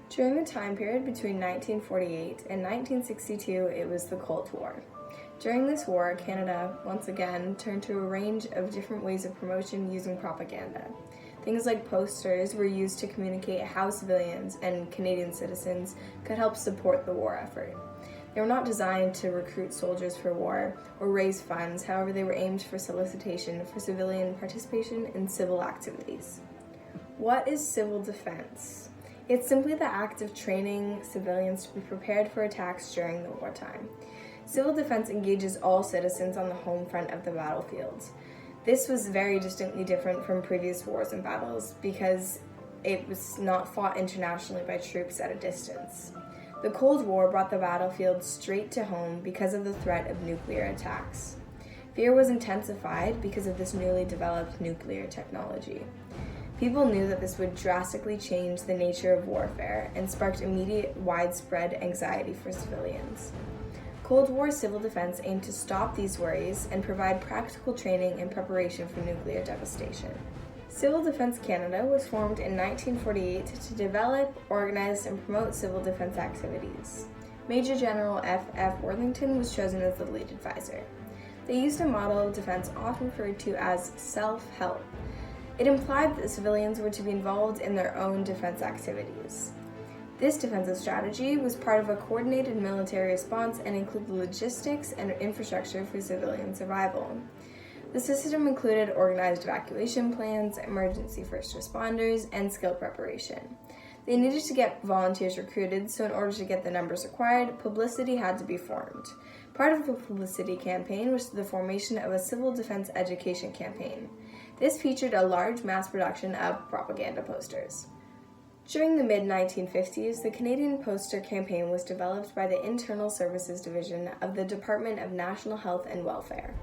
During the time period between 1948 and 1962, it was the Cold War. During this war, Canada, once again, turned to a range of different ways of promotion using propaganda. Things like posters were used to communicate how civilians and Canadian citizens could help support the war effort. They were not designed to recruit soldiers for war or raise funds, however, they were aimed for solicitation for civilian participation in civil activities. What is civil defense? It's simply the act of training civilians to be prepared for attacks during the wartime. Civil defense engages all citizens on the home front of the battlefield. This was very distinctly different from previous wars and battles because it was not fought internationally by troops at a distance. The Cold War brought the battlefield straight to home because of the threat of nuclear attacks. Fear was intensified because of this newly developed nuclear technology. People knew that this would drastically change the nature of warfare and sparked immediate, widespread anxiety for civilians. Cold War civil defense aimed to stop these worries and provide practical training and preparation for nuclear devastation. Civil Defense Canada was formed in 1948 to develop, organize, and promote civil defense activities. Major General F. Worthington was chosen as the lead advisor. They used a model of defense often referred to as self-help. It implied that civilians were to be involved in their own defense activities. This defensive strategy was part of a coordinated military response and included logistics and infrastructure for civilian survival. The system included organized evacuation plans, emergency first responders, and skill preparation. They needed to get volunteers recruited, so in order to get the numbers required, publicity had to be formed. Part of the publicity campaign was the formation of a civil defense education campaign. This featured a large mass production of propaganda posters. During the mid-1950s, the Canadian poster campaign was developed by the Internal Services Division of the Department of National Health and Welfare.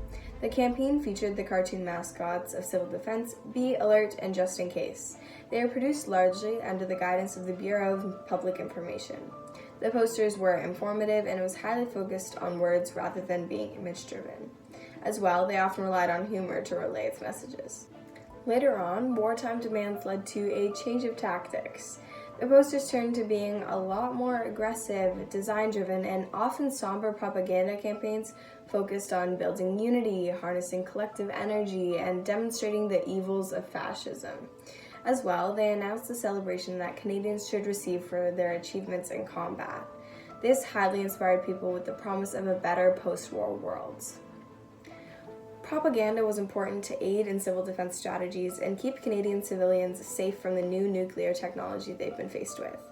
The campaign featured the cartoon mascots of Civil Defense, Be Alert, and Just in Case. They were produced largely under the guidance of the Bureau of Public Information. The posters were informative and it was highly focused on words rather than being image-driven. As well, they often relied on humor to relay its messages. Later on, wartime demands led to a change of tactics. The posters turned to being a lot more aggressive, design-driven, and often somber propaganda campaigns focused on building unity, harnessing collective energy, and demonstrating the evils of fascism. As well, they announced the celebration that Canadians should receive for their achievements in combat. This highly inspired people with the promise of a better post-war world. Propaganda was important to aid in civil defense strategies and keep Canadian civilians safe from the new nuclear technology they've been faced with.